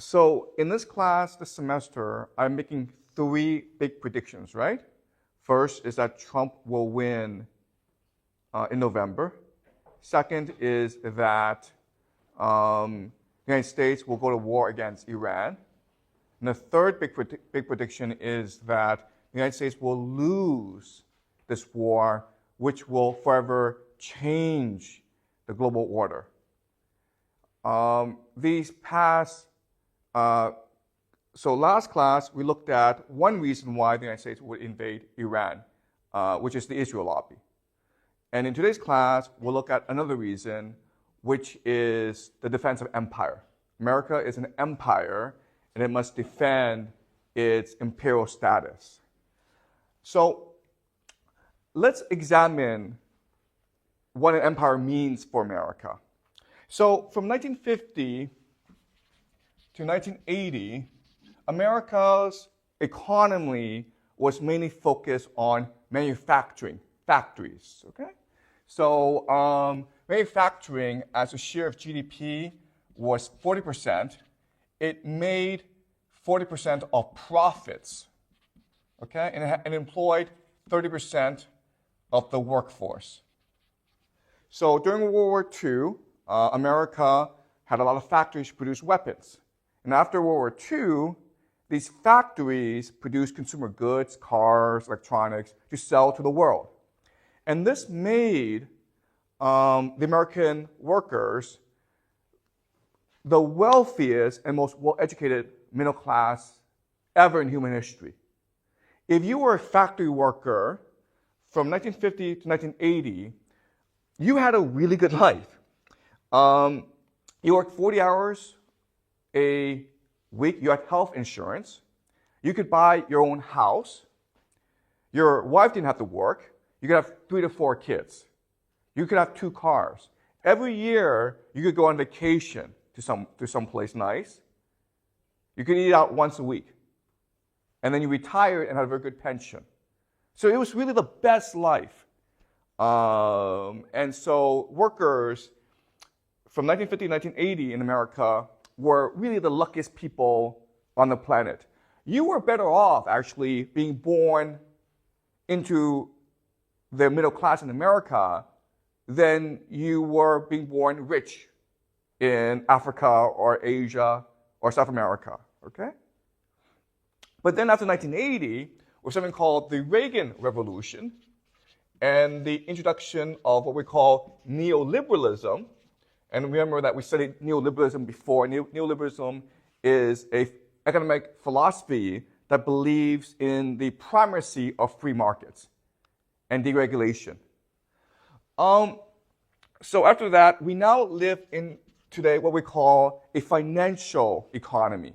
So in this class, this semester, I'm making 3 big predictions, right? First is that Trump will win in November. Second is that the United States will go to war against Iran. And the third big prediction is that the United States will lose this war, which will forever change the global order. So last class, we looked at one reason why the United States would invade Iran, which is the Israel lobby. And in today's class, we'll look at another reason, which is the defense of empire. America is an empire, and it must defend its imperial status. So let's examine what an empire means for America. So from 1950 to 1980, America's economy was mainly focused on manufacturing, factories, okay? So manufacturing as a share of GDP was 40%. It made 40% of profits, okay? And it employed 30% of the workforce. So during World War II, America had a lot of factories to produce weapons. And after World War II, these factories produced consumer goods, cars, electronics, to sell to the world. And this made the American workers the wealthiest and most well-educated middle class ever in human history. If you were a factory worker from 1950 to 1980, you had a really good life. You worked 40 hours a week. You had health insurance. You could buy your own house. Your wife didn't have to work. You could have 3 to 4 kids. You could have 2 cars. Every year, you could go on vacation to some place nice. You could eat out once a week. And then you retired and had a very good pension. So it was really the best life. And so workers from 1950 to 1980 in America were really the luckiest people on the planet. You were better off actually being born into the middle class in America than you were being born rich in Africa or Asia or South America, okay? But then after 1980, was something called the Reagan Revolution and the introduction of what we call neoliberalism. And remember that we studied neoliberalism before. Neoliberalism is an economic philosophy that believes in the primacy of free markets and deregulation. So after that, we now live in today what we call a financial economy.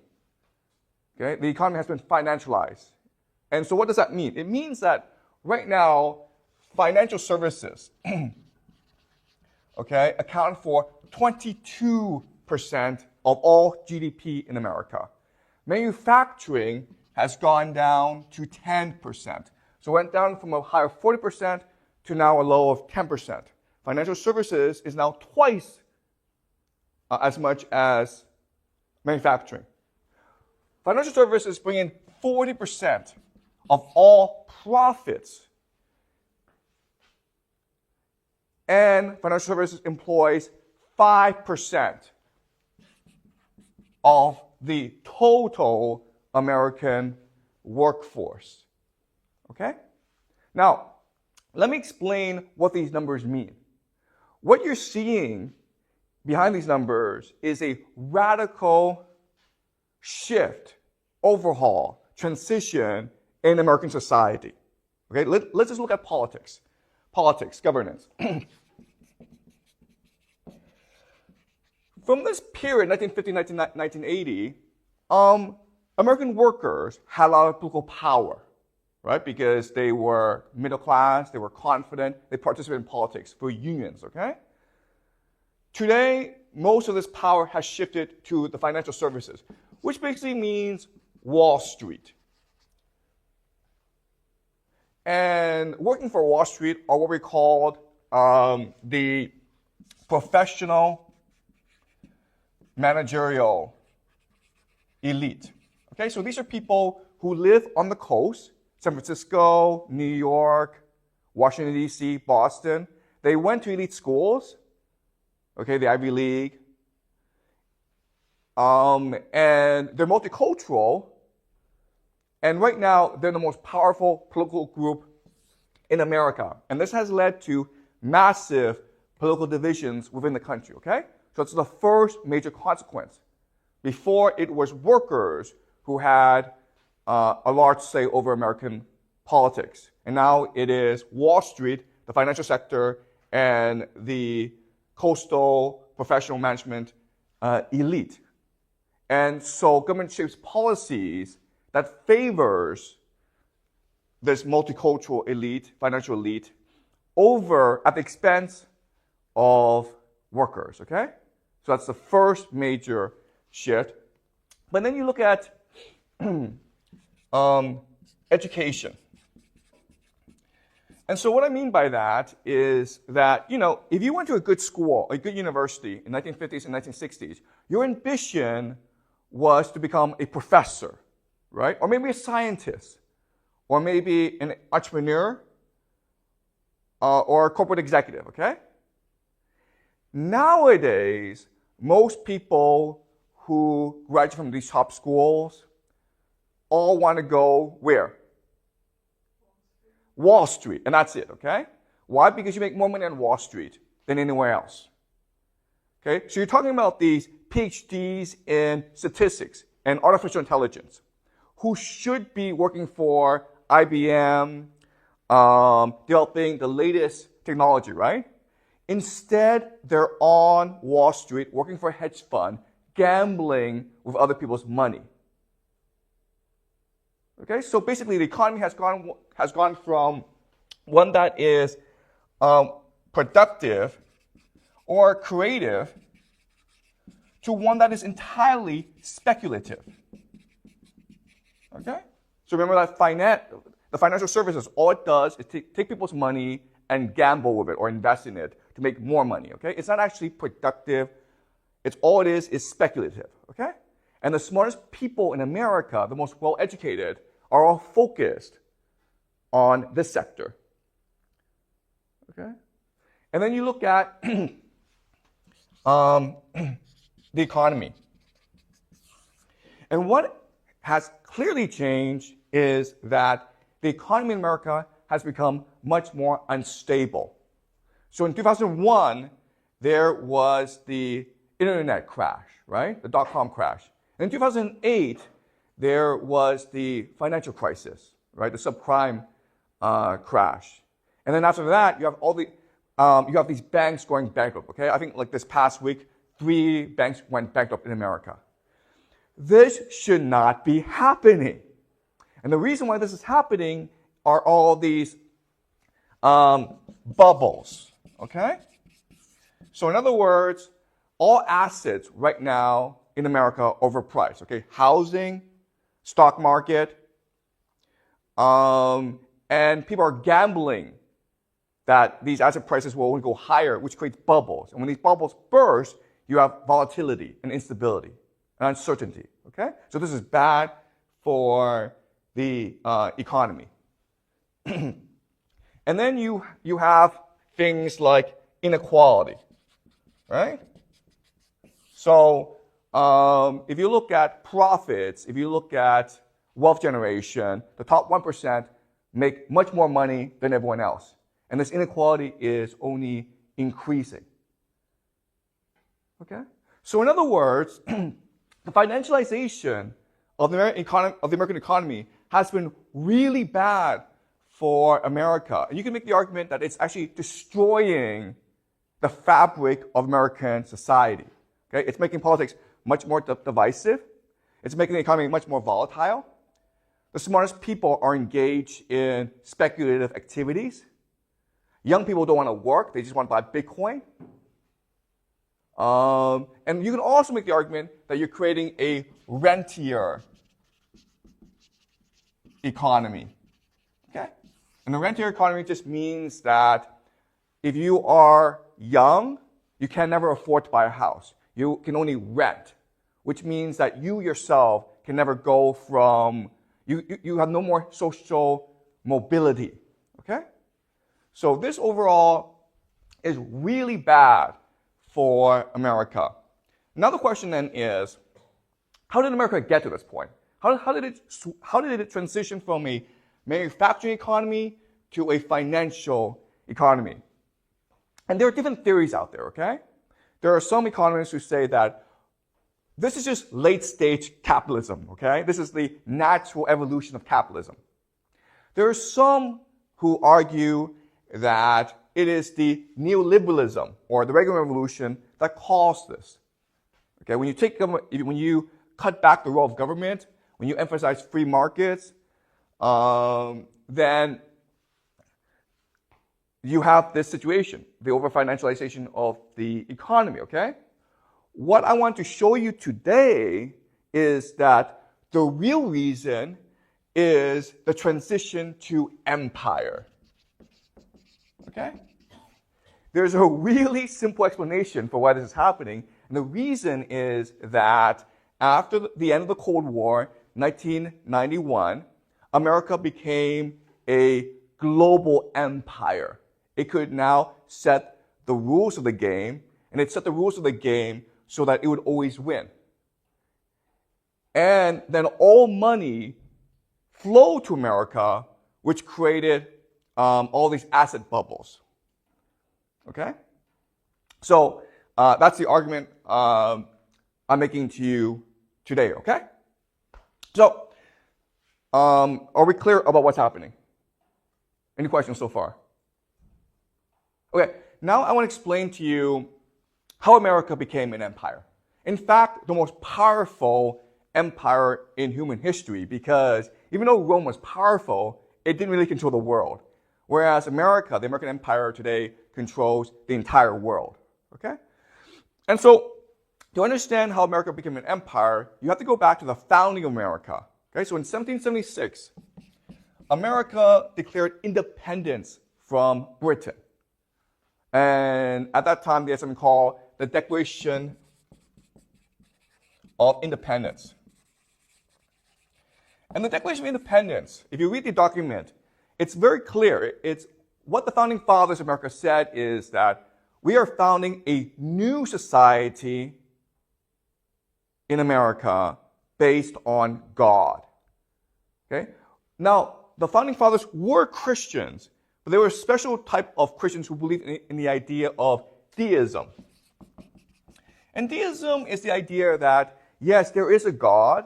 Okay? The economy has been financialized. And so what does that mean? It means that right now, financial services okay, account for 22% of all GDP in America. Manufacturing has gone down to 10%. So it went down from a high of 40% to now a low of 10%. Financial services is now twice as much as manufacturing. Financial services bring in 40% of all profits. And financial services employs 5% of the total American workforce. Okay? Now, let me explain what these numbers mean. What you're seeing behind these numbers is a radical shift, overhaul, transition in American society. Okay? Let's just look at politics. Politics, governance. From this period, 1950, 1980, American workers had a lot of political power, right? Because they were middle class, they were confident, they participated in politics for unions, okay? Today, most of this power has shifted to the financial services, which basically means Wall Street. And working for Wall Street are what we called the professional managerial elite. Okay, so these are people who live on the coast, San Francisco, New York, Washington, D.C., Boston. They went to elite schools, okay, the Ivy League, and they're multicultural, and right now they're the most powerful political group in America. And this has led to massive political divisions within the country, okay? So it's the first major consequence. Before, it was workers who had a large say over American politics. And now it is Wall Street, the financial sector, and the coastal professional management elite. And so government shapes policies that favors this multicultural elite, financial elite, at the expense of workers, okay? So that's the first major shift. But then you look at education. And so what I mean by that is that, if you went to a good school, a good university in the 1950s and 1960s, your ambition was to become a professor, right? Or maybe a scientist, or maybe an entrepreneur, or a corporate executive, okay? Nowadays, most people who graduate from these top schools all want to go where? Wall Street, and that's it, okay? Why? Because you make more money on Wall Street than anywhere else. Okay? So you're talking about these PhDs in statistics and artificial intelligence who should be working for IBM, developing the latest technology, right? Instead, they're on Wall Street working for a hedge fund, gambling with other people's money. Okay, so basically the economy has gone from one that is productive or creative to one that is entirely speculative. Okay? So remember that the financial services, all it does is take people's money and gamble with it or invest in it to make more money. Okay? It's not actually productive. All it is speculative. Okay? And the smartest people in America, the most well-educated, are all focused on this sector. Okay? And then you look at the economy. And what has clearly changed is that the economy in America has become much more unstable. So in 2001, there was the internet crash, right? The dot-com crash. In 2008, there was the financial crisis, right? The subprime crash. And then after that, you have these banks going bankrupt, okay? I think like this past week, 3 banks went bankrupt in America. This should not be happening. And the reason why this is happening are all these bubbles, okay? So in other words, all assets right now in America are overpriced, okay? Housing, stock market, and people are gambling that these asset prices will only go higher, which creates bubbles. And when these bubbles burst, you have volatility and instability and uncertainty, okay? So this is bad for the economy. And then you have things like inequality, right? So if you look at profits, if you look at wealth generation, the top 1% make much more money than everyone else. And this inequality is only increasing. Okay? So in other words, the financialization of the American economy has been really bad for America. And you can make the argument that it's actually destroying the fabric of American society. Okay? It's making politics much more divisive. It's making the economy much more volatile. The smartest people are engaged in speculative activities. Young people don't want to work. They just want to buy Bitcoin. And you can also make the argument that you're creating a rentier economy. Okay? And the rentier economy just means that if you are young, you can never afford to buy a house. You can only rent, which means that you yourself can never go from, you have no more social mobility, okay? So this overall is really bad for America. Now the question then is, how did America get to this point? How did it transition from a manufacturing economy to a financial economy? And there are different theories out there, okay? There are some economists who say that this is just late-stage capitalism, okay? This is the natural evolution of capitalism. There are some who argue that it is the neoliberalism or the Reagan Revolution that caused this. Okay, when you cut back the role of government, when you emphasize free markets, then you have this situation, the over-financialization of the economy, okay? What I want to show you today is that the real reason is the transition to empire, okay? There's a really simple explanation for why this is happening, and the reason is that after the end of the Cold War, 1991, America became a global empire. It could now set the rules of the game, and it set the rules of the game so that it would always win. And then all money flowed to America, which created all these asset bubbles. Okay? So that's the argument I'm making to you today, okay? So, are we clear about what's happening? Any questions so far? Okay, now I want to explain to you how America became an empire. In fact, the most powerful empire in human history, because even though Rome was powerful, it didn't really control the world. Whereas America, the American empire today, controls the entire world, okay? And so, to understand how America became an empire, you have to go back to the founding of America. Okay, so in 1776, America declared independence from Britain. And at that time, they had something called the Declaration of Independence. And the Declaration of Independence, if you read the document, it's very clear. It's what the founding fathers of America said is that we are founding a new society in America based on God. Okay? Now, the founding fathers were Christians, but they were a special type of Christians who believed in the idea of deism. And deism is the idea that, yes, there is a God,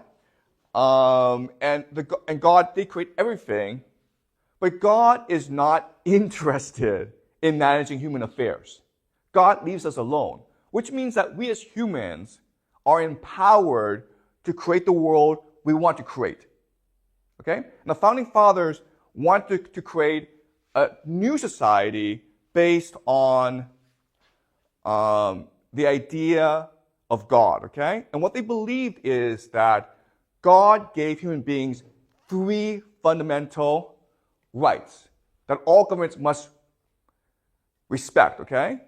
and God did create everything, but God is not interested in managing human affairs. God leaves us alone, which means that we as humans are empowered to create the world we want to create. Okay? And the founding fathers wanted to create a new society based on the idea of God. Okay? And what they believed is that God gave human beings 3 fundamental rights that all governments must respect. Okay?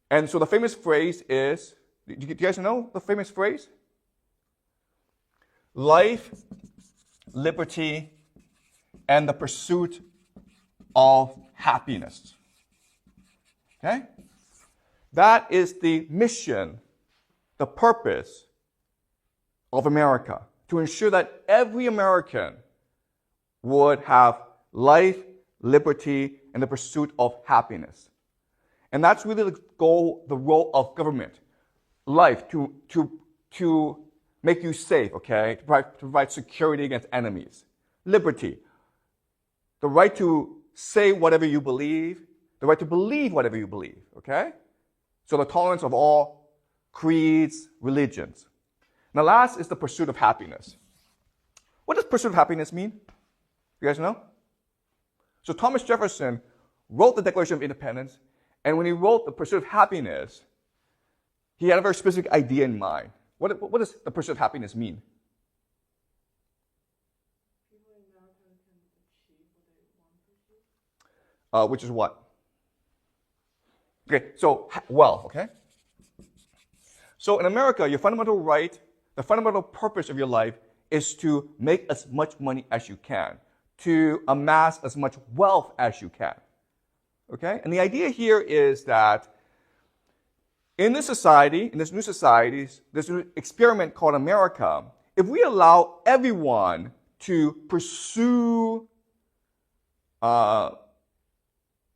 And so the famous phrase is, do you guys know the famous phrase? Life, liberty, and the pursuit of happiness. Okay? That is the mission, the purpose of America, to ensure that every American would have life, liberty, and the pursuit of happiness. And that's really the goal, the role of government. Life, to make you safe, okay? To provide security against enemies. Liberty, the right to say whatever you believe, the right to believe whatever you believe, okay? So the tolerance of all creeds, religions. Now last is the pursuit of happiness. What does pursuit of happiness mean? You guys know? So Thomas Jefferson wrote the Declaration of Independence, and when he wrote the pursuit of happiness, he had a very specific idea in mind. What does the pursuit of happiness mean? People in America can achieve what they want to achieve. Which is what? Okay, so wealth, okay? So in America, your fundamental right, the fundamental purpose of your life is to make as much money as you can, to amass as much wealth as you can. Okay? And the idea here is that in this society, in this new societies, this new experiment called America, if we allow everyone to pursue the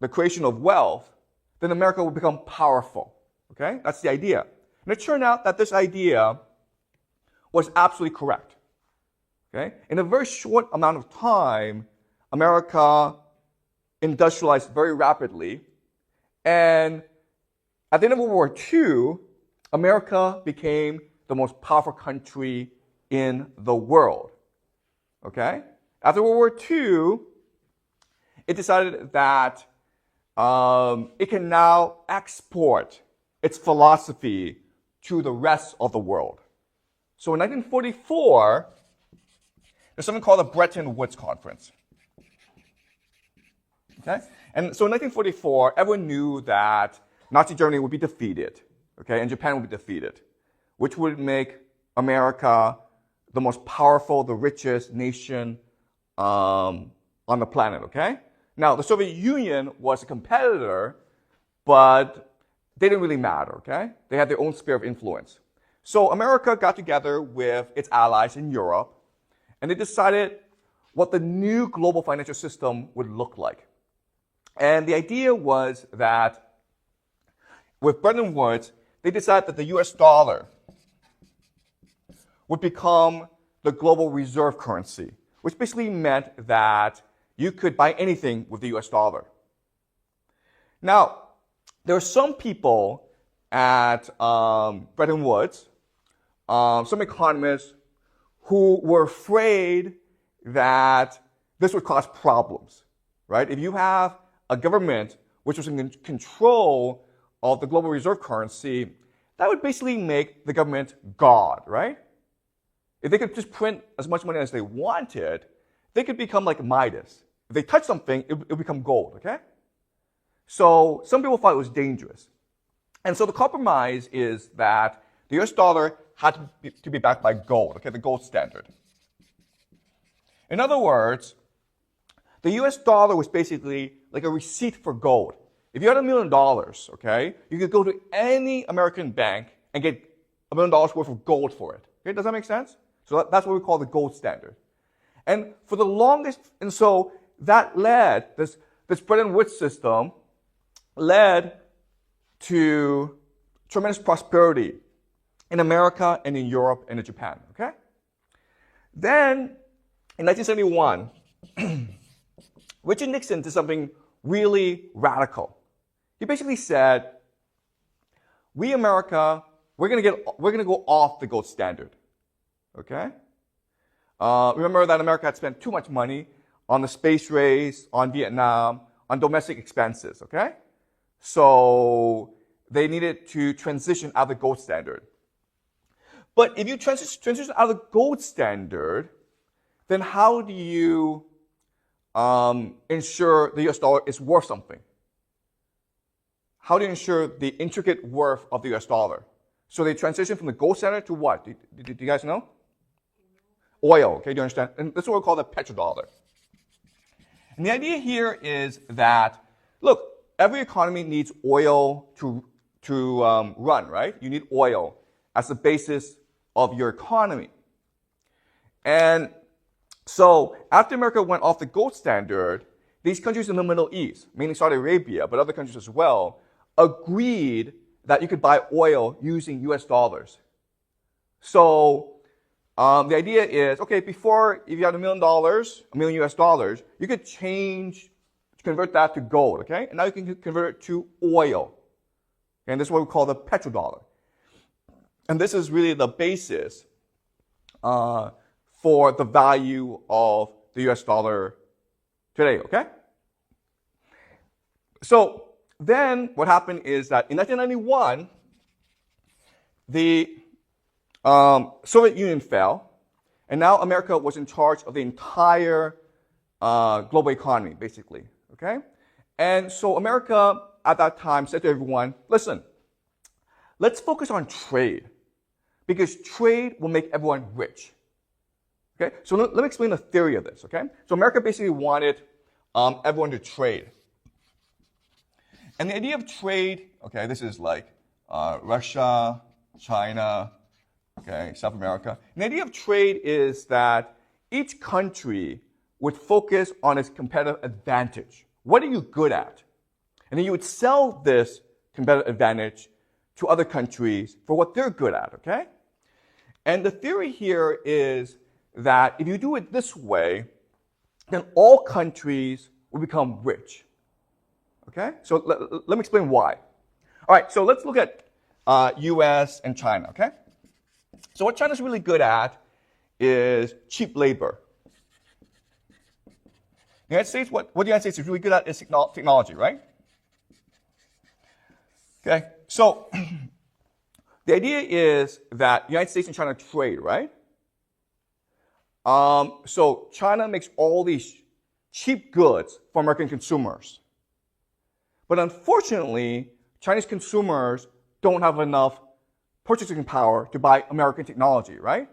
creation of wealth, then America will become powerful. Okay? That's the idea. And it turned out that this idea was absolutely correct. Okay? In a very short amount of time, America industrialized very rapidly. And at the end of World War II, America became the most powerful country in the world. Okay? After World War II, it decided that it can now export its philosophy to the rest of the world. So in 1944, there's something called the Bretton Woods Conference. Okay? And so in 1944, everyone knew that Nazi Germany would be defeated, okay, and Japan would be defeated, which would make America the most powerful, the richest nation on the planet, okay? Now, the Soviet Union was a competitor, but they didn't really matter, okay? They had their own sphere of influence. So America got together with its allies in Europe, and they decided what the new global financial system would look like. And the idea was that with Bretton Woods, they decided that the US dollar would become the global reserve currency, which basically meant that you could buy anything with the US dollar. Now, there are some people at Bretton Woods, some economists, who were afraid that this would cause problems, right? If you have a government which was in control of the global reserve currency, that would basically make the government God, right? If they could just print as much money as they wanted, they could become like Midas. If they touch something, it would become gold, okay? So some people thought it was dangerous. And so the compromise is that the US dollar had to be backed by gold, okay, the gold standard. In other words, the US dollar was basically like a receipt for gold. If you had $1 million, okay, you could go to any American bank and get $1 million worth of gold for it. Okay, does that make sense? So that's what we call the gold standard. And for the longest, and so that led, this Bretton Woods system led to tremendous prosperity in America and in Europe and in Japan, okay? Then, in 1971, Richard Nixon did something really radical. He basically said, we America, we're gonna go off the gold standard, okay? Remember that America had spent too much money on the space race, on Vietnam, on domestic expenses, okay? So they needed to transition out of the gold standard. But if you transition out of the gold standard, then how do you ensure the US dollar is worth something? How do you ensure the intricate worth of the US dollar? So they transition from the gold standard to what? Do you guys know? Oil, okay, do you understand? And this is what we call the petrodollar. And the idea here is that, look, every economy needs oil to run, right? You need oil as the basis of your economy. And so after America went off the gold standard, these countries in the Middle East, mainly Saudi Arabia, but other countries as well, agreed that you could buy oil using US dollars. So the idea is, okay, before, if you had $1 million, $1 million US dollars, you could convert that to gold, okay? And now you can convert it to oil. And this is what we call the petrodollar. And this is really the basis for the value of the US dollar today, okay? So then what happened is that in 1991, the Soviet Union fell, and now America was in charge of the entire global economy, basically, okay? And so America at that time said to everyone, listen, let's focus on trade, because trade will make everyone rich. Okay, so let me explain the theory of this, okay? So America basically wanted everyone to trade. And the idea of trade, okay, this is like Russia, China, okay, South America. And the idea of trade is that each country would focus on its competitive advantage. What are you good at? And then you would sell this competitive advantage to other countries for what they're good at, okay? And the theory here is that if you do it this way, then all countries will become rich. Okay? So let me explain why. All right, so let's look at US and China, okay? So what China's really good at is cheap labor. The United States, what the United States is really good at is technology, right? Okay, so the idea is that the United States and China trade, right? So China makes all these cheap goods for American consumers. But unfortunately, Chinese consumers don't have enough purchasing power to buy American technology, right?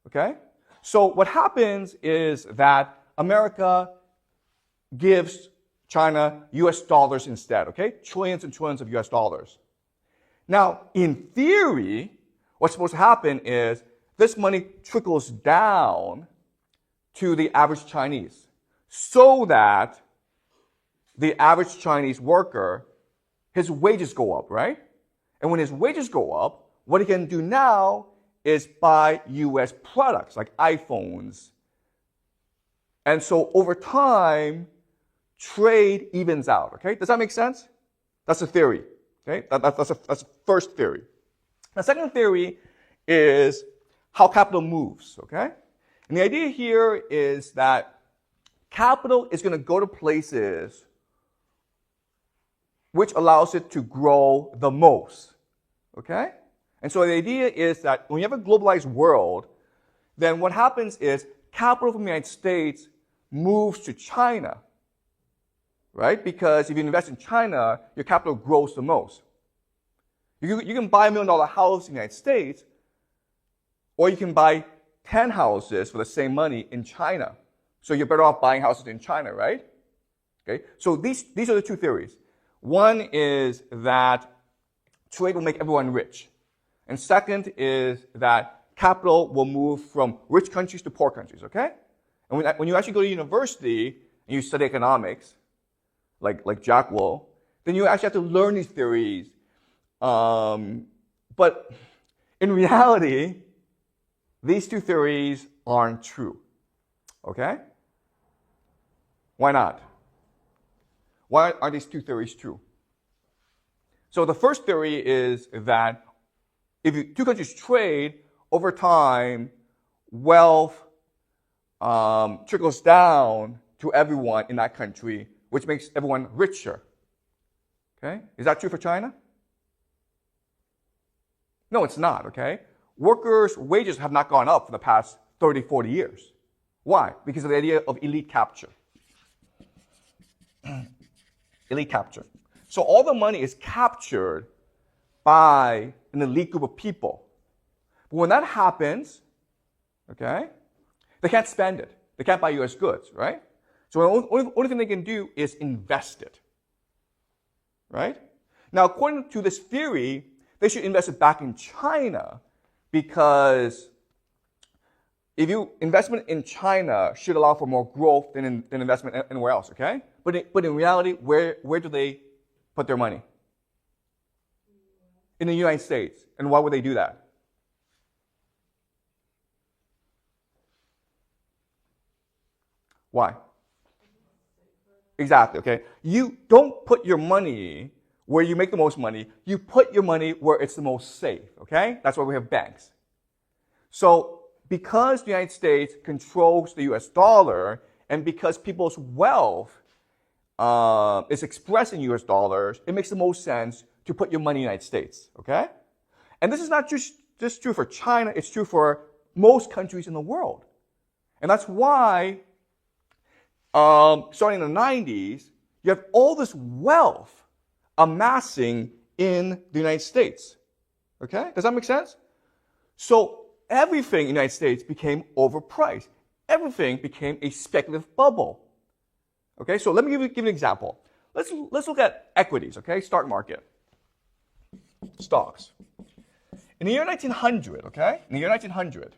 Okay? So what happens is that America gives China US dollars instead, okay? Trillions and trillions of US dollars. Now, in theory, what's supposed to happen is this money trickles down to the average Chinese so that the average Chinese worker, his wages go up, right? And when his wages go up, what he can do now is buy US products like iPhones. And so over time, trade evens out, okay? Does that make sense? That's a theory, okay? That's the first theory. The second theory is how capital moves, okay? And the idea here is that capital is going to go to places which allows it to grow the most, okay? And so the idea is that when you have a globalized world, then what happens is capital from the United States moves to China, right? Because if you invest in China, your capital grows the most. You can buy $1 million house in the United States, or you can buy 10 houses for the same money in China. So you're better off buying houses in China, right? Okay. So these are the two theories. One is that trade will make everyone rich. And second is that capital will move from rich countries to poor countries, okay? And when you actually go to university and you study economics, like Jack will, then you actually have to learn these theories. But in reality, these two theories aren't true, okay? Why not? Why are these two theories true? So the first theory is that if two countries trade, over time, wealth trickles down to everyone in that country, which makes everyone richer. Okay? Is that true for China? No, it's not, okay? Workers' wages have not gone up for the past 30, 40 years. Why? Because of the idea of elite capture. Elite capture. So all the money is captured by an elite group of people. But when that happens, okay, they can't spend it. They can't buy US goods, right? So the only thing they can do is invest it, right? Now, according to this theory, they should invest it back in China because if you investment in China should allow for more growth than investment anywhere else, okay? But in reality, where do they put their money? In the United States. And why would they do that? Why? Exactly, okay? You don't put your money where you make the most money. You put your money where it's the most safe, okay? That's why we have banks. So because the United States controls the US dollar, and because people's wealth is expressed in US dollars, it makes the most sense to put your money in the United States, okay? And this is not just true for China, it's true for most countries in the world. And that's why, starting in the 90s, you have all this wealth amassing in the United States, okay? Does that make sense? So everything in the United States became overpriced. Everything became a speculative bubble. Okay, so let me give you an example. Let's look at equities, okay, stock market. Stocks. In the year 1900, okay, in the year 1900,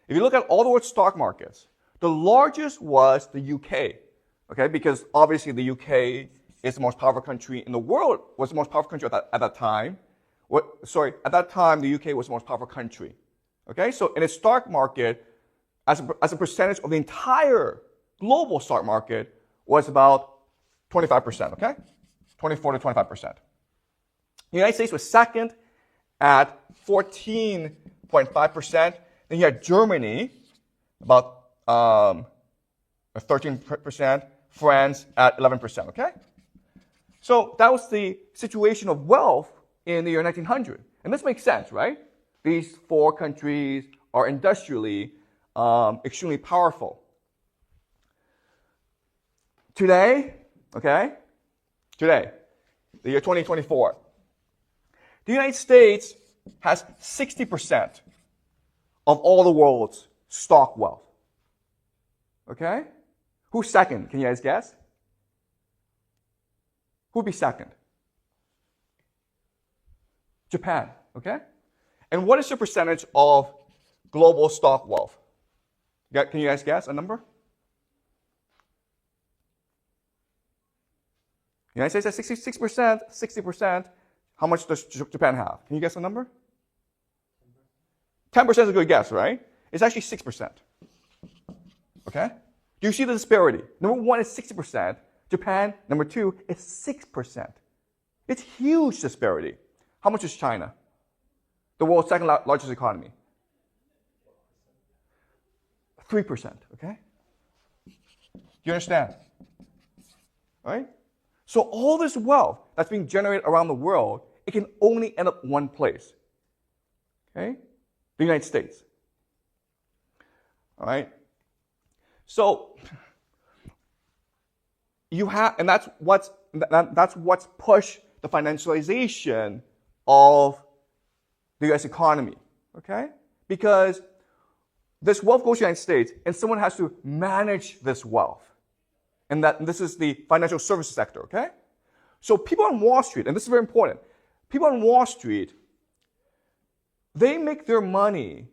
if you look at all the world's stock markets, the largest was the UK, okay, because obviously the UK is the most powerful country in the world, was the most powerful country at that time. At that time, the UK was the most powerful country. Okay, so in its stock market, as a percentage of the entire global stock market, was about 25%, okay? 24 to 25%. The United States was second at 14.5%. Then you had Germany, about 13%, France at 11%, okay? So that was the situation of wealth in the year 1900. And this makes sense, right? These four countries are industrially extremely powerful. Today, okay, the year 2024, the United States has 60% of all the world's stock wealth. Okay? Who's second? Can you guys guess? Who would be second? Japan, okay? And what is the percentage of global stock wealth? Can you guys guess a number? The United States has 66%, 60%. How much does Japan have? Can you guess a number? 10% is a good guess, right? It's actually 6%. Okay? Do you see the disparity? Number one is 60%. Japan, number two, is 6%. It's huge disparity. How much is China? The world's second largest economy. 3%, okay? Do you understand? Right? So all this wealth that's being generated around the world, it can only end up one place. Okay? The United States. All right? So you have, and that's what's pushed the financialization of the US economy. Okay? Because this wealth goes to the United States, and someone has to manage this wealth. And this is the financial services sector, okay? So people on Wall Street, and this is very important, people on Wall Street, they make their money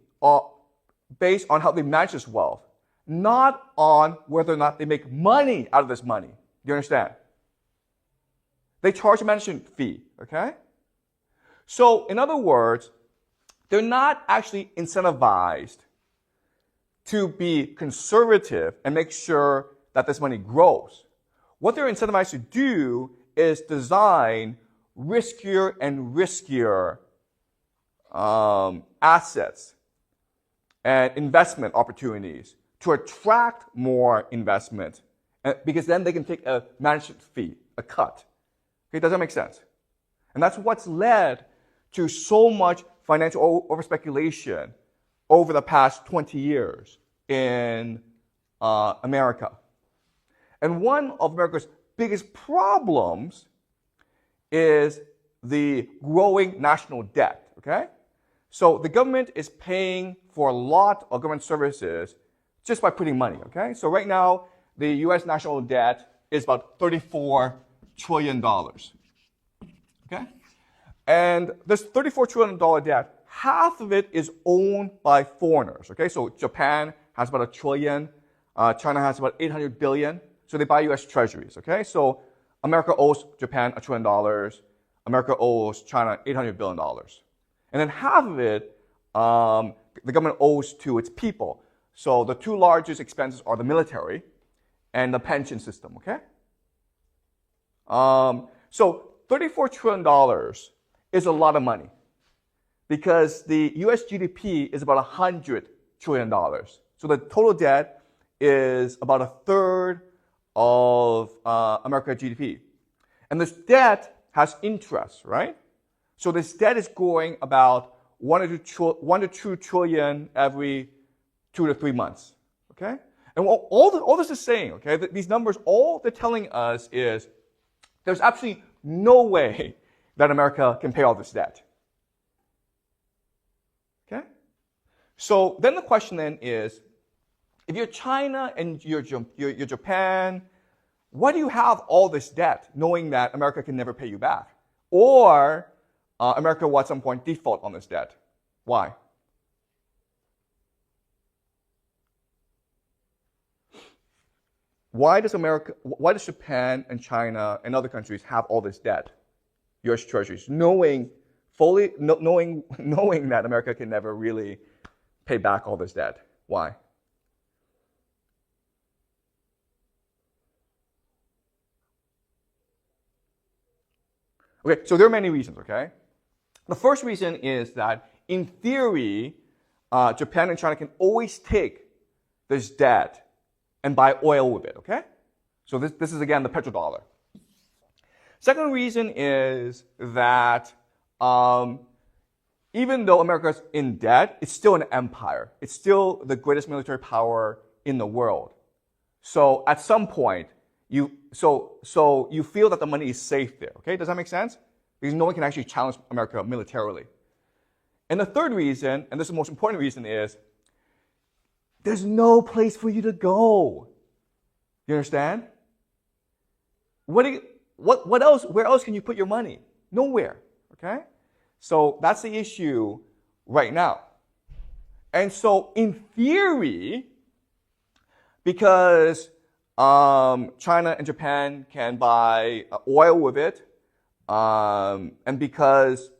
based on how they manage this wealth, not on whether or not they make money out of this money. Do you understand? They charge a management fee, okay? So in other words, they're not actually incentivized to be conservative and make sure that this money grows. What they're incentivized to do is design riskier and riskier assets and investment opportunities to attract more investment, because then they can take a management fee, a cut. Okay, does that make sense? And that's what's led to so much financial overspeculation over the past 20 years in America. And one of America's biggest problems is the growing national debt, okay? So the government is paying for a lot of government services just by putting money, okay? So right now, the US national debt is about $34 trillion, okay? And this $34 trillion debt, half of it is owned by foreigners, okay? So Japan has about $1 trillion, China has about 800 billion, so they buy US treasuries, okay? So America owes Japan $1 trillion, America owes China $800 billion. And then half of it, the government owes to its people. So the two largest expenses are the military and the pension system, okay? So $34 trillion is a lot of money because the US GDP is about $100 trillion. So the total debt is about a third of America's GDP. And this debt has interest, right? So this debt is growing about 1 to 2 trillion every 2 to 3 months, okay? And all this is saying, okay, these numbers, all they're telling us is there's absolutely no way that America can pay all this debt, okay? So then the question then is, if you're China and you're Japan, why do you have all this debt knowing that America can never pay you back? Or America will at some point default on this debt. Why? Why does Japan and China and other countries have all this debt, U.S. treasuries, knowing that America can never really pay back all this debt? Why? Okay, so there are many reasons, okay? The first reason is that, in theory, Japan and China can always take this debt and buy oil with it, okay? So this is, again, the petrodollar. Second reason is that even though America is in debt, it's still an empire. It's still the greatest military power in the world. So at some point, you feel that the money is safe there, okay? Does that make sense? Because no one can actually challenge America militarily. And the third reason, and this is the most important reason, is there's no place for you to go. You understand? What else? Where else can you put your money? Nowhere, okay? So that's the issue right now. And so in theory, because China and Japan can buy oil with it, and because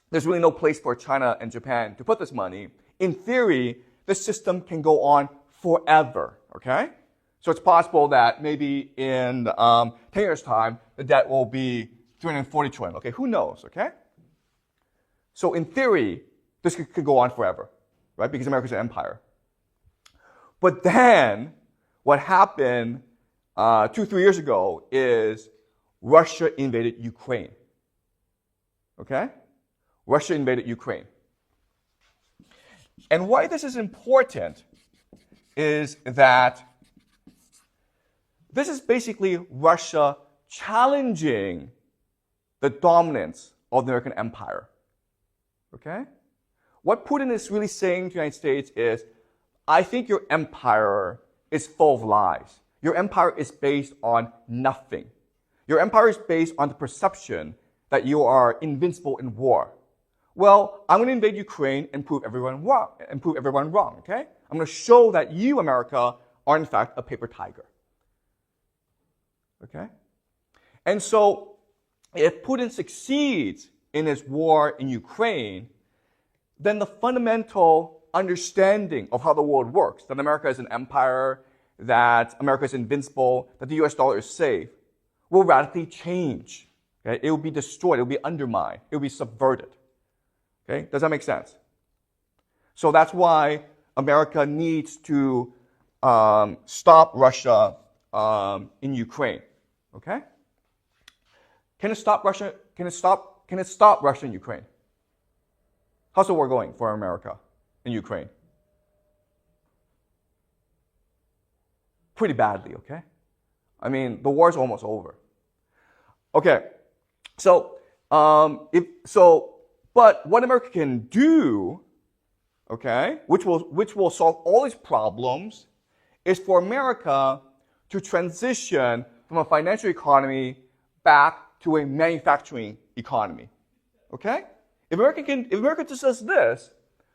there's really no place for China and Japan to put this money, in theory, this system can go on forever, okay? So it's possible that maybe in 10 years' time, the debt will be 340 trillion, okay? Who knows, okay? So in theory, this could go on forever, right? Because America's an empire. But then, what happened 2-3 years ago is Russia invaded Ukraine, okay? Russia invaded Ukraine. And why this is important is that this is basically Russia challenging the dominance of the American empire. Okay? What Putin is really saying to the United States is, I think your empire is full of lies. Your empire is based on nothing. Your empire is based on the perception that you are invincible in war. Well, I'm going to invade Ukraine and prove everyone wrong, okay? I'm going to show that you, America, are in fact a paper tiger. Okay? And so, if Putin succeeds in his war in Ukraine, then the fundamental understanding of how the world works, that America is an empire, that America is invincible, that the US dollar is safe, will radically change. Okay? It will be destroyed, it will be undermined, it will be subverted. Okay? Does that make sense? So that's why America needs to stop Russia in Ukraine. Okay? Can it stop Russia? Can it stop Russia in Ukraine? How's the war going for America in Ukraine? Pretty badly, okay? I mean, the war's almost over. Okay, but what America can do, okay, which will solve all these problems, is for America to transition from a financial economy back to a manufacturing economy. Okay? If America just does this,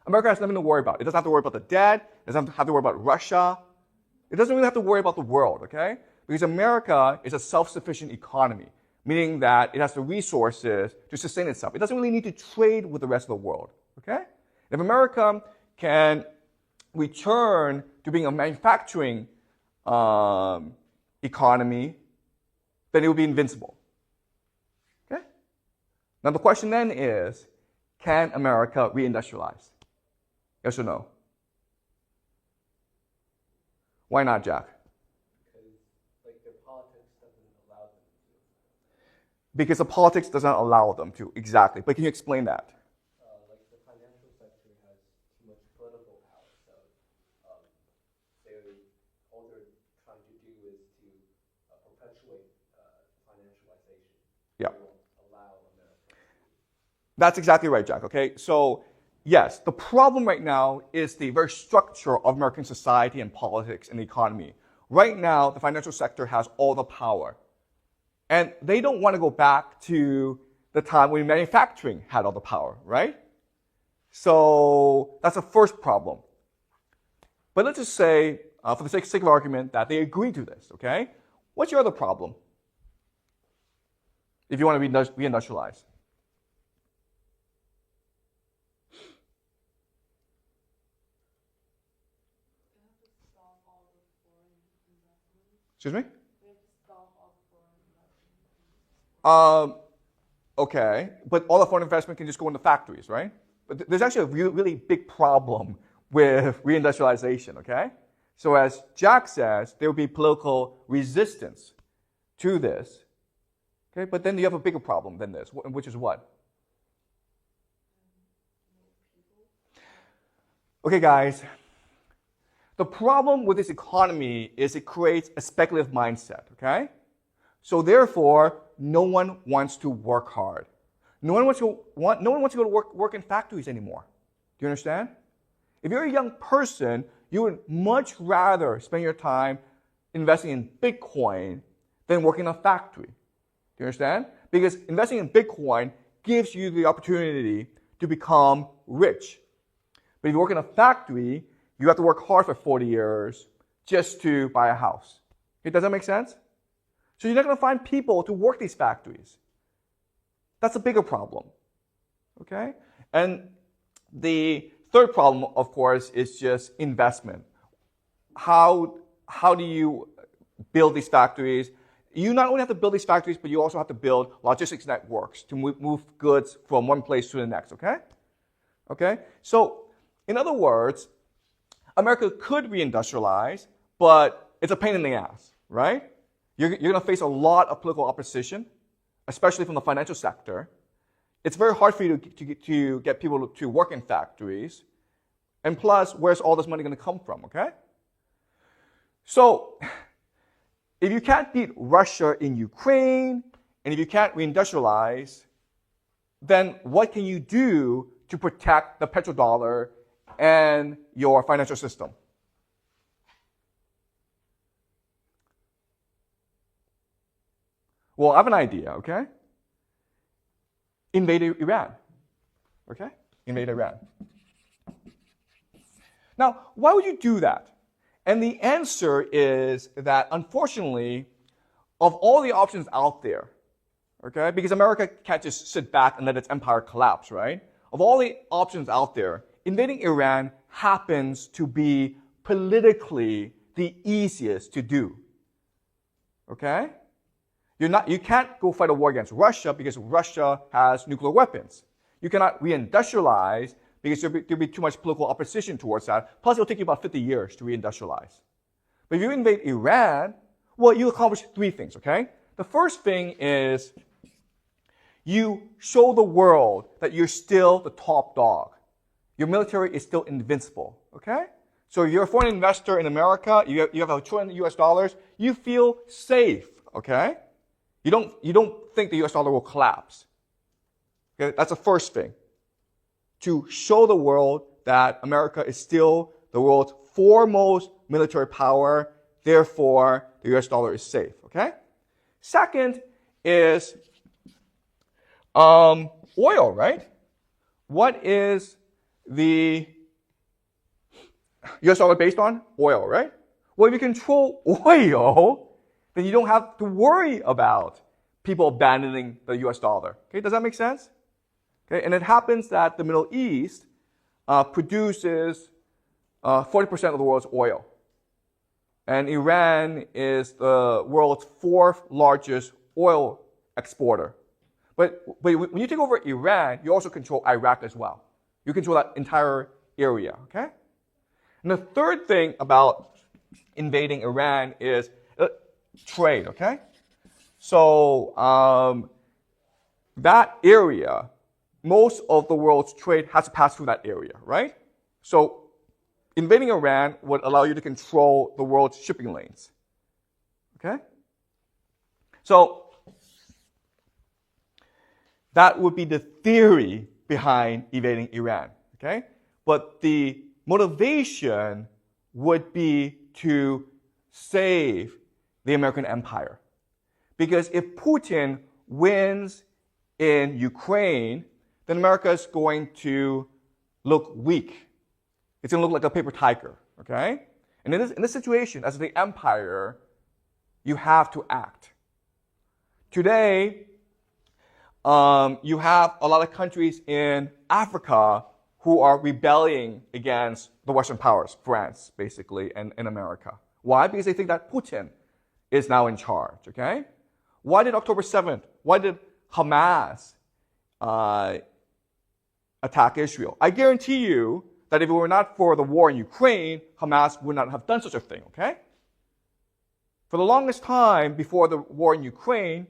America has nothing to worry about. It doesn't have to worry about the debt. It doesn't have to worry about Russia. It doesn't really have to worry about the world, okay? Because America is a self-sufficient economy, meaning that it has the resources to sustain itself. It doesn't really need to trade with the rest of the world, okay? If America can return to being a manufacturing economy, then it will be invincible. Okay? Now the question then is, can America reindustrialize? Yes or no? Why not, Jack? Because their politics doesn't allow them to. Because the politics doesn't allow them to, exactly. But can you explain that? Like the financial sector has too much political power, so all they're trying to do is to perpetuate financialization. Yeah. They won't allow America. That's exactly right, Jack, okay? So yes, the problem right now is the very structure of American society and politics and the economy. Right now, the financial sector has all the power. And they don't want to go back to the time when manufacturing had all the power, right? So that's the first problem. But let's just say, for the sake of argument, that they agree to this, okay? What's your other problem? If you want to reindustrialize. Excuse me? Okay, but all the foreign investment can just go into factories, right? But there's actually a really big problem with reindustrialization, okay? So as Jack says, there will be political resistance to this, okay? But then you have a bigger problem than this, which is what? Okay, guys. The problem with this economy is it creates a speculative mindset, okay? So therefore, no one wants to work hard. No one wants to go to work in factories anymore. Do you understand? If you're a young person, you would much rather spend your time investing in Bitcoin than working in a factory. Do you understand? Because investing in Bitcoin gives you the opportunity to become rich. But if you work in a factory, you have to work hard for 40 years just to buy a house. Okay, does that make sense? So you're not going to find people to work these factories. That's a bigger problem. Okay? And the third problem, of course, is just investment. How do you build these factories? You not only have to build these factories, but you also have to build logistics networks to move goods from one place to the next, okay? Okay? So, in other words, America could reindustrialize, but it's a pain in the ass, right? You're going to face a lot of political opposition, especially from the financial sector. It's very hard for you to get people to work in factories. And plus, where's all this money going to come from, okay? So, if you can't beat Russia in Ukraine, and if you can't reindustrialize, then what can you do to protect the petrodollar and your financial system? Well, I have an idea, okay? Invade Iran, okay? Invade Iran. Now, why would you do that? And the answer is that, unfortunately, of all the options out there, okay, because America can't just sit back and let its empire collapse, right? Of all the options out there, invading Iran happens to be politically the easiest to do, okay? You can't go fight a war against Russia because Russia has nuclear weapons. You cannot reindustrialize because there'll be too much political opposition towards that. Plus, it'll take you about 50 years to reindustrialize. But if you invade Iran, well, you accomplish three things, okay? The first thing is you show the world that you're still the top dog. Your military is still invincible, okay? So if you're a foreign investor in America, you have $1 trillion US, you feel safe, okay? You don't think the US dollar will collapse. Okay? That's the first thing. To show the world that America is still the world's foremost military power, therefore the US dollar is safe, okay? Second is oil, right? What is the US dollar based on? Oil, right? Well, if you control oil, then you don't have to worry about people abandoning the US dollar. Okay, does that make sense? Okay, and it happens that the Middle East produces 40% of the world's oil. And Iran is the world's fourth largest oil exporter. But when you take over Iran, you also control Iraq as well. You control that entire area, okay? And the third thing about invading Iran is trade, okay? So that area, most of the world's trade has to pass through that area, right? So invading Iran would allow you to control the world's shipping lanes, okay? So that would be the theory behind invading Iran, okay? But the motivation would be to save the American empire. Because if Putin wins in Ukraine, then America is going to look weak. It's going to look like a paper tiger, okay? And in this situation, as the empire, you have to act. Today, you have a lot of countries in Africa who are rebelling against the Western powers, France, basically, and America. Why? Because they think that Putin is now in charge, okay? Why did October 7th, why did Hamas attack Israel? I guarantee you that if it were not for the war in Ukraine, Hamas would not have done such a thing, okay? For the longest time before the war in Ukraine,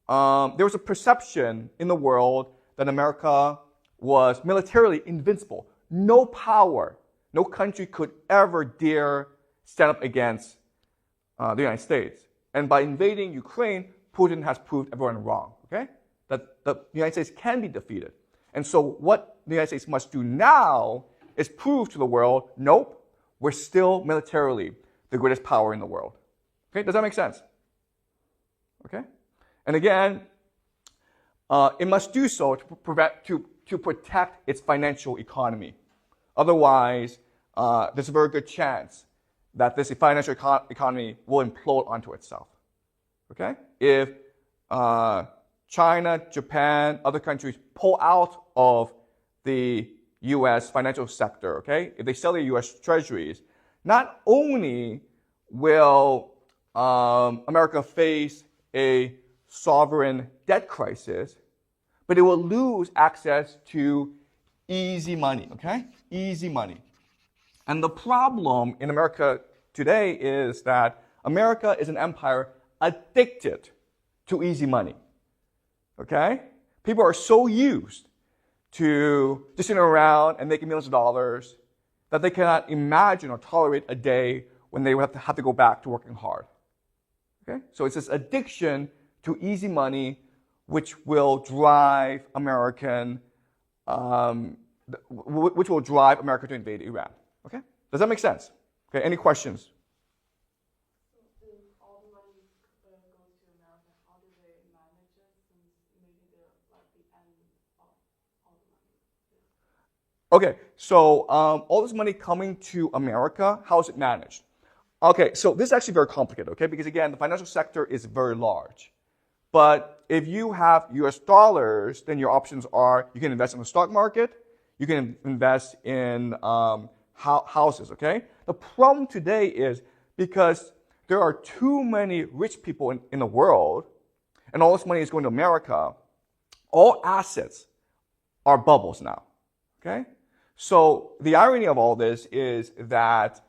there was a perception in the world that America was militarily invincible. No power, no country could ever dare stand up against the United States. And by invading Ukraine, Putin has proved everyone wrong, okay? That the United States can be defeated. And so what the United States must do now is prove to the world, nope, we're still militarily the greatest power in the world. Okay, does that make sense? Okay? And again, it must do so to protect its financial economy. Otherwise, there's a very good chance that this financial economy will implode onto itself. Okay? If China, Japan, other countries pull out of the U.S. financial sector, okay? If they sell their U.S. treasuries, not only will America face a sovereign debt crisis, but it will lose access to easy money, okay? Easy money. And the problem in America today is that America is an empire addicted to easy money, okay? People are so used to just sitting around and making millions of dollars that they cannot imagine or tolerate a day when they would have to go back to working hard, okay? So it's this addiction to easy money which will drive America to invade Iran. Okay? Does that make sense? Okay, any questions? So if all the money goes to America, how do they manage it since maybe they're like the end of all the money? Okay, so all this money coming to America, how is it managed? Okay, so this is actually very complicated, okay? Because again, the financial sector is very large. But if you have US dollars, then your options are you can invest in the stock market, you can invest in houses, okay? The problem today is because there are too many rich people in the world, and all this money is going to America, all assets are bubbles now, okay? So the irony of all this is that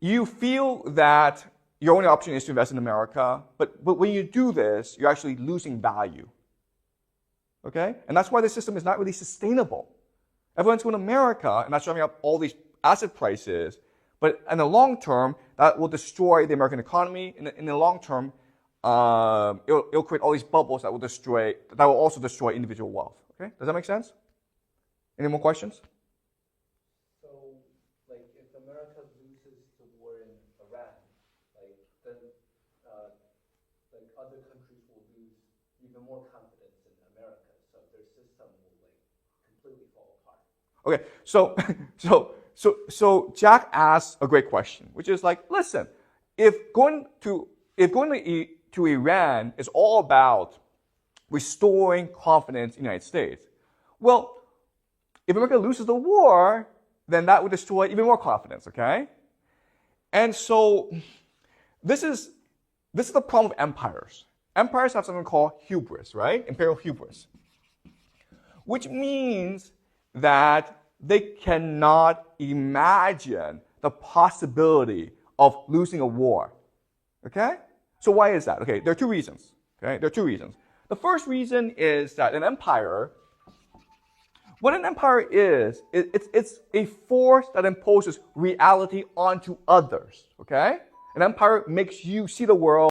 you feel that your only option is to invest in America, but when you do this, you're actually losing value. Okay? And that's why the system is not really sustainable. Everyone's going to America, and that's driving up all these asset prices, but in the long term, that will destroy the American economy. In the long term, it'll create all these bubbles that will also destroy individual wealth. Okay? Does that make sense? Any more questions? So, like, if America loses the war in Iran, then like other countries will lose even more confidence in America, so their system will like completely fall apart. Okay, so Jack asked a great question, which is like, listen, if going to Iran is all about restoring confidence in the United States, well, if America loses the war, then that would destroy even more confidence, okay? And so this is the problem of empires. Empires have something called hubris, right? Imperial hubris. Which means that they cannot imagine the possibility of losing a war. Okay? So why is that? Okay, there are two reasons. Okay? There are two reasons. The first reason is that what an empire is, it's a force that imposes reality onto others. Okay? An empire makes you see the world